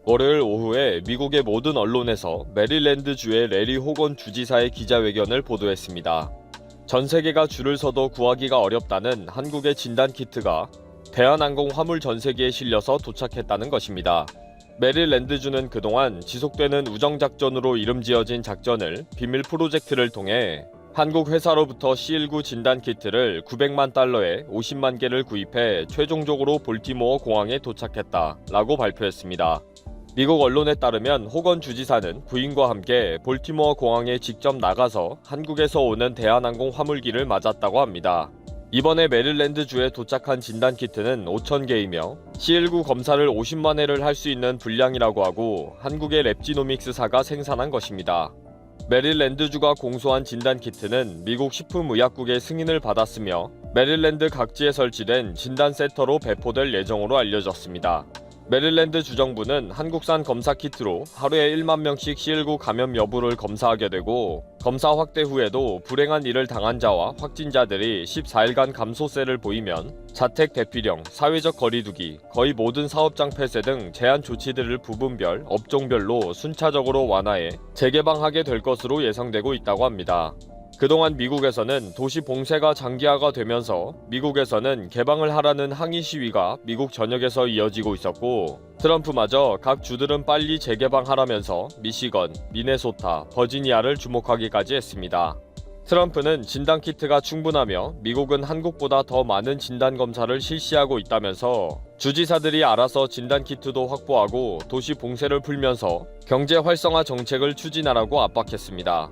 월요일 오후에 미국의 모든 언론에서 메릴랜드주의 레리 호건 주지사의 기자회견을 보도했습니다. 전 세계가 줄을 서도 구하기가 어렵다는 한국의 진단키트가 대한항공 화물 전세기에 실려서 도착했다는 것입니다. 메릴랜드주는 그동안 지속되는 우정작전으로 이름지어진 작전을 비밀 프로젝트를 통해 한국 회사로부터 C19 진단키트를 900만 달러에 50만 개를 구입해 최종적으로 볼티모어 공항에 도착했다라고 발표했습니다. 미국 언론에 따르면 호건 주지사는 부인과 함께 볼티모어 공항에 직접 나가서 한국에서 오는 대한항공 화물기를 맞았다고 합니다. 이번에 메릴랜드주에 도착한 진단키트는 5,000개이며 C19 검사를 50만 회를 할 수 있는 분량이라고 하고 한국의 랩지노믹스사가 생산한 것입니다. 메릴랜드주가 공수한 진단키트는 미국 식품의약국의 승인을 받았으며 메릴랜드 각지에 설치된 진단센터로 배포될 예정으로 알려졌습니다. 메릴랜드 주정부는 한국산 검사 키트로 하루에 1만 명씩 C19 감염 여부를 검사하게 되고 검사 확대 후에도 불행한 일을 당한 자와 확진자들이 14일간 감소세를 보이면 자택 대피령, 사회적 거리두기, 거의 모든 사업장 폐쇄 등 제한 조치들을 부분별, 업종별로 순차적으로 완화해 재개방하게 될 것으로 예상되고 있다고 합니다. 그동안 미국에서는 도시 봉쇄가 장기화가 되면서 미국에서는 개방을 하라는 항의 시위가 미국 전역에서 이어지고 있었고 트럼프마저 각 주들은 빨리 재개방하라면서 미시건, 미네소타, 버지니아를 주목하기까지 했습니다. 트럼프는 진단키트가 충분하며 미국은 한국보다 더 많은 진단검사를 실시하고 있다면서 주지사들이 알아서 진단키트도 확보하고 도시 봉쇄를 풀면서 경제 활성화 정책을 추진하라고 압박했습니다.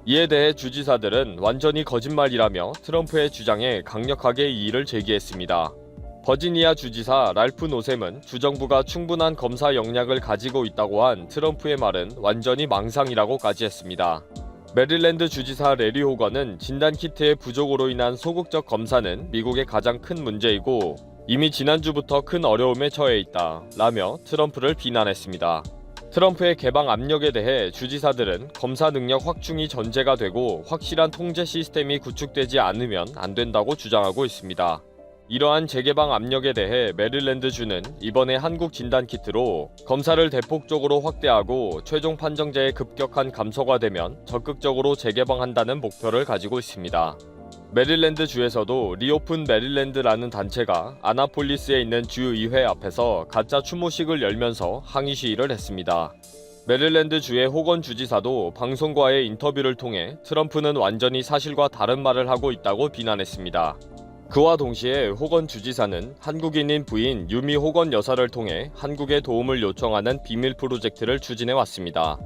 이에 대해 주지사들은 완전히 거짓말이라며 트럼프의 주장에 강력하게 이의를 제기했습니다. 버지니아 주지사 랄프 노셈은 주정부가 충분한 검사 역량을 가지고 있다고 한 트럼프의 말은 완전히 망상이라고까지 했습니다. 메릴랜드 주지사 레리 호건은 진단키트의 부족으로 인한 소극적 검사는 미국의 가장 큰 문제이고 이미 지난주부터 큰 어려움에 처해 있다 라며 트럼프를 비난했습니다. 트럼프의 개방 압력에 대해 주지사들은 검사 능력 확충이 전제가 되고 확실한 통제 시스템이 구축되지 않으면 안 된다고 주장하고 있습니다. 이러한 재개방 압력에 대해 메릴랜드주는 이번에 한국 진단키트로 검사를 대폭적으로 확대하고 최종 판정제의 급격한 감소가 되면 적극적으로 재개방한다는 목표를 가지고 있습니다. 메릴랜드주에서도 리오픈 메릴랜드라는 단체가 아나폴리스에 있는 주의회 앞에서 가짜 추모식을 열면서 항의 시위를 했습니다. 메릴랜드주의 호건 주지사도 방송과의 인터뷰를 통해 트럼프는 완전히 사실과 다른 말을 하고 있다고 비난했습니다. 그와 동시에 호건 주지사는 한국인인 부인 유미 호건 여사를 통해 한국에 도움을 요청하는 비밀 프로젝트를 추진해 왔습니다.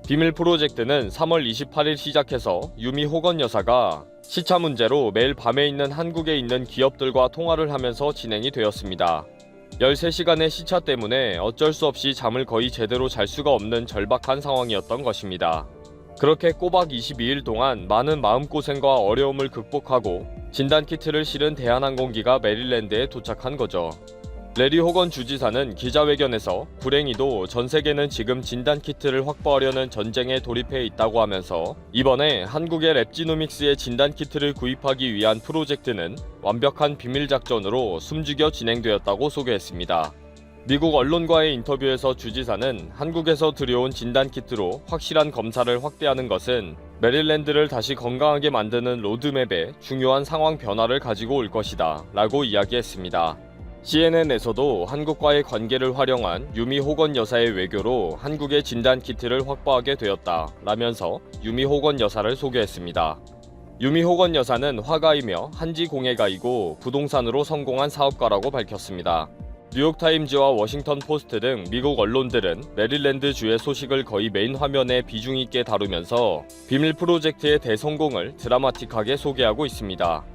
비밀 프로젝트는 3월 28일 시작해서 유미 호건 여사가 시차 문제로 매일 밤에 있는 한국에 있는 기업들과 통화를 하면서 진행이 되었습니다. 13시간의 시차 때문에 어쩔 수 없이 잠을 거의 제대로 잘 수가 없는 절박한 상황이었던 것입니다. 그렇게 꼬박 22일 동안 많은 마음고생과 어려움을 극복하고 진단키트를 실은 대한항공기가 메릴랜드에 도착한 거죠. 레리 호건 주지사는 기자회견에서 불행히도 전 세계는 지금 진단키트를 확보하려는 전쟁에 돌입해 있다고 하면서 이번에 한국의 랩지노믹스의 진단키트를 구입하기 위한 프로젝트는 완벽한 비밀작전으로 숨죽여 진행되었다고 소개했습니다. 미국 언론과의 인터뷰에서 주지사는 한국에서 들여온 진단키트로 확실한 검사를 확대하는 것은 메릴랜드를 다시 건강하게 만드는 로드맵에 중요한 상황 변화를 가지고 올 것이다 라고 이야기했습니다. CNN에서도 한국과의 관계를 활용한 유미 호건 여사의 외교로 한국의 진단키트를 확보하게 되었다 라면서 유미 호건 여사를 소개했습니다. 유미 호건 여사는 화가이며 한지공예가이고 부동산으로 성공한 사업가라고 밝혔습니다. 뉴욕타임즈와 워싱턴 포스트 등 미국 언론들은 메릴랜드주의 소식을 거의 메인 화면에 비중 있게 다루면서 비밀 프로젝트의 대성공을 드라마틱하게 소개하고 있습니다.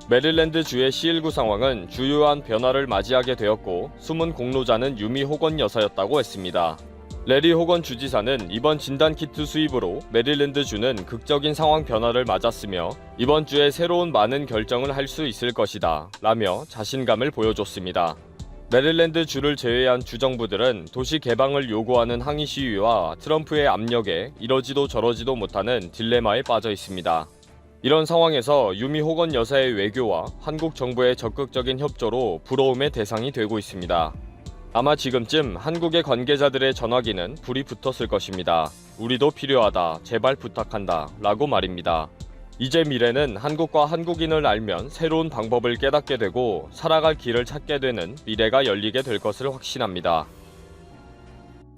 메릴랜드주의 C19 상황은 주요한 변화를 맞이하게 되었고 숨은 공로자는 유미 호건 여사였다고 했습니다. 레리 호건 주지사는 이번 진단키트 수입으로 메릴랜드주는 극적인 상황 변화를 맞았으며 이번 주에 새로운 많은 결정을 할 수 있을 것이다 라며 자신감을 보여줬습니다. 메릴랜드주를 제외한 주정부들은 도시 개방을 요구하는 항의 시위와 트럼프의 압력에 이러지도 저러지도 못하는 딜레마에 빠져 있습니다. 이런 상황에서 유미 호건 여사의 외교와 한국 정부의 적극적인 협조로 부러움의 대상이 되고 있습니다. 아마 지금쯤 한국의 관계자들의 전화기는 불이 붙었을 것입니다. 우리도 필요하다. 제발 부탁한다. 라고 말입니다. 이제 미래는 한국과 한국인을 알면 새로운 방법을 깨닫게 되고 살아갈 길을 찾게 되는 미래가 열리게 될 것을 확신합니다.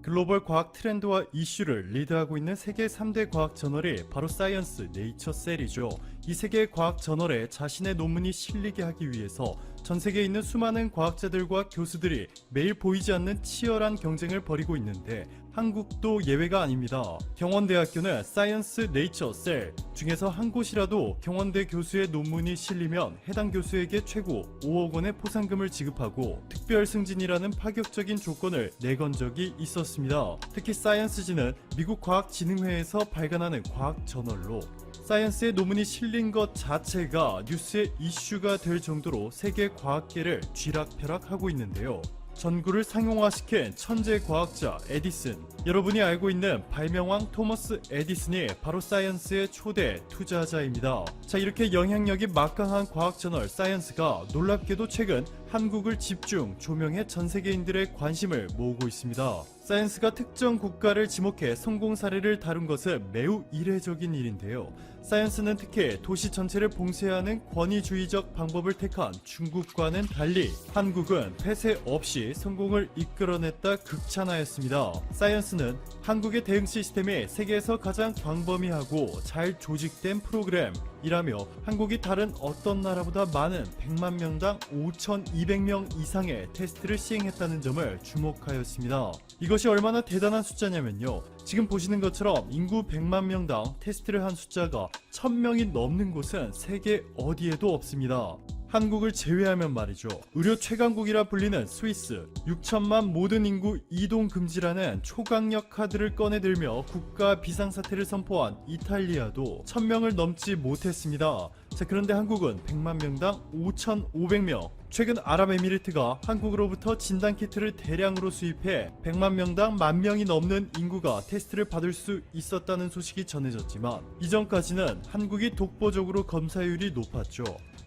글로벌 과학 트렌드와 이슈를 리드하고 있는 세계 3대 과학 저널이 바로 사이언스, 네이처 셀이죠. 이 세계 과학 저널에 자신의 논문이 실리게 하기 위해서 전 세계에 있는 수많은 과학자들과 교수들이 매일 보이지 않는 치열한 경쟁을 벌이고 있는데 한국도 예외가 아닙니다. 경원대학교는 사이언스 네이처 셀 중에서 한 곳이라도 경원대 교수의 논문이 실리면 해당 교수에게 최고 5억 원의 포상금을 지급하고 특별 승진이라는 파격적인 조건을 내건 적이 있었습니다. 특히 사이언스지는 미국 과학진흥회에서 발간하는 과학 저널로 사이언스의 논문이 실린 것 자체가 뉴스의 이슈가 될 정도로 세계 과학계를 쥐락펴락하고 있는데요. 전구를 상용화시킨 천재 과학자 에디슨, 여러분이 알고 있는 발명왕 토머스 에디슨이 바로 사이언스의 초대 투자자입니다. 자, 이렇게 영향력이 막강한 과학 저널 사이언스가 놀랍게도 최근 한국을 집중 조명해 전 세계인들의 관심을 모으고 있습니다. 사이언스가 특정 국가를 지목해 성공 사례를 다룬 것은 매우 이례적인 일인데요. 사이언스는 특히 도시 전체를 봉쇄하는 권위주의적 방법을 택한 중국과는 달리 한국은 폐쇄 없이 성공을 이끌어냈다 극찬하였습니다. 사이언스는 한국의 대응 시스템이 세계에서 가장 광범위하고 잘 조직된 프로그램이라며 한국이 다른 어떤 나라보다 많은 100만 명당 5,200명 이상의 테스트를 시행했다는 점을 주목하였습니다. 이것이 얼마나 대단한 숫자냐면요. 지금 보시는 것처럼 인구 100만 명당 테스트를 한 숫자가 1000명이 넘는 곳은 세계 어디에도 없습니다. 한국을 제외하면 말이죠. 의료 최강국이라 불리는 스위스, 6천만 모든 인구 이동 금지라는 초강력 카드를 꺼내들며 국가 비상사태를 선포한 이탈리아도 1000명을 넘지 못했습니다. 자, 그런데 한국은 100만 명당 5,500명. 최근 아랍에미리트가 한국으로부터 진단키트를 대량으로 수입해 100만 명당 10,000명이 넘는 인구가 테스트를 받을 수 있었다는 소식이 전해졌지만 이전까지는 한국이 독보적으로 검사율이 높았죠.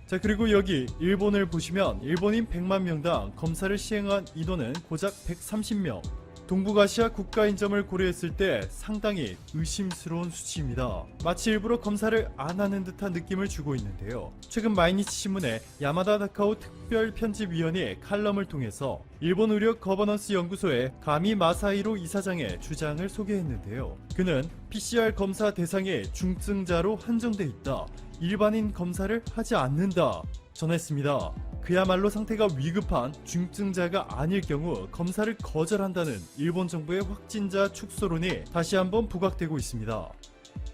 자, 그리고 여기 일본을 보시면 일본인 100만 명당 검사를 시행한 인원은 고작 130명. 동북아시아 국가인점을 고려했을 때 상당히 의심스러운 수치입니다. 마치 일부러 검사를 안 하는 듯한 느낌을 주고 있는데요. 최근 마이니치 신문에 야마다 다카오 특별편집위원회 칼럼을 통해서 일본 의료 거버넌스 연구소의 가미 마사히로 이사장의 주장을 소개했는데요. 그는 PCR 검사 대상이 중증자로 한정돼 있다. 일반인 검사를 하지 않는다 전했습니다. 그야말로 상태가 위급한 중증자가 아닐 경우 검사를 거절한다는 일본 정부의 확진자 축소론이 다시 한번 부각되고 있습니다.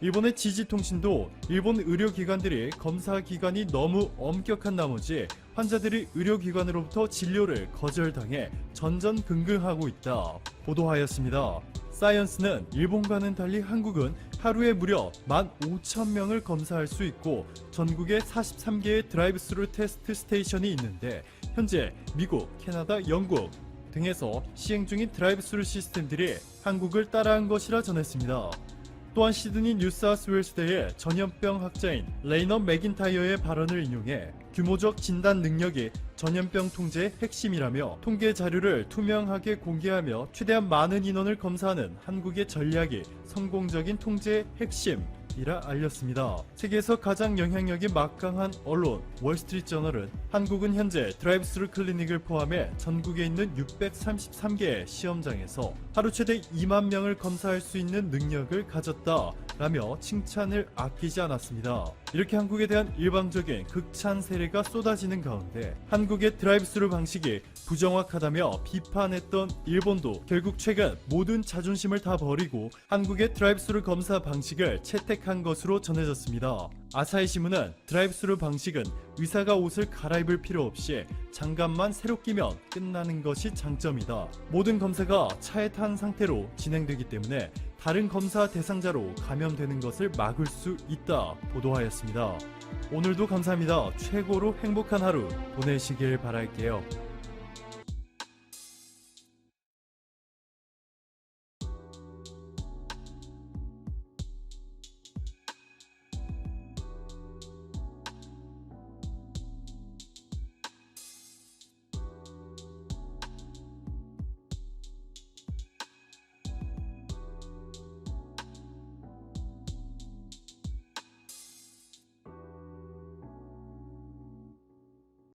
일본의 지지통신도 일본 의료기관들이 검사 기간이 너무 엄격한 나머지 환자들이 의료기관으로부터 진료를 거절당해 전전긍긍하고 있다 보도하였습니다. 사이언스는 일본과는 달리 한국은 하루에 무려 15,000명을 검사할 수 있고 전국에 43개의 드라이브스루 테스트 스테이션이 있는데 현재 미국, 캐나다, 영국 등에서 시행 중인 드라이브스루 시스템들이 한국을 따라한 것이라 전했습니다. 또한 시드니 뉴사우스웨일스대의 전염병 학자인 레이너 맥인타이어의 발언을 인용해 규모적 진단 능력이 전염병 통제의 핵심이라며 통계 자료를 투명하게 공개하며 최대한 많은 인원을 검사하는 한국의 전략이 성공적인 통제의 핵심이라 알렸습니다. 세계에서 가장 영향력이 막강한 언론 월스트리트저널은 한국은 현재 드라이브스루 클리닉을 포함해 전국에 있는 633개의 시험장에서 하루 최대 2만 명을 검사할 수 있는 능력을 가졌다 라며 칭찬을 아끼지 않았습니다. 이렇게 한국에 대한 일방적인 극찬 세례가 쏟아지는 가운데 한국의 드라이브스루 방식이 부정확하다며 비판했던 일본도 결국 최근 모든 자존심을 다 버리고 한국의 드라이브스루 검사 방식을 채택한 것으로 전해졌습니다. 아사히 신문은 드라이브스루 방식은 의사가 옷을 갈아입을 필요 없이 장갑만 새로 끼면 끝나는 것이 장점이다. 모든 검사가 차에 탄 상태로 진행되기 때문에 다른 검사 대상자로 감염되는 것을 막을 수 있다 보도하였습니다. 오늘도 감사합니다. 최고로 행복한 하루 보내시길 바랄게요.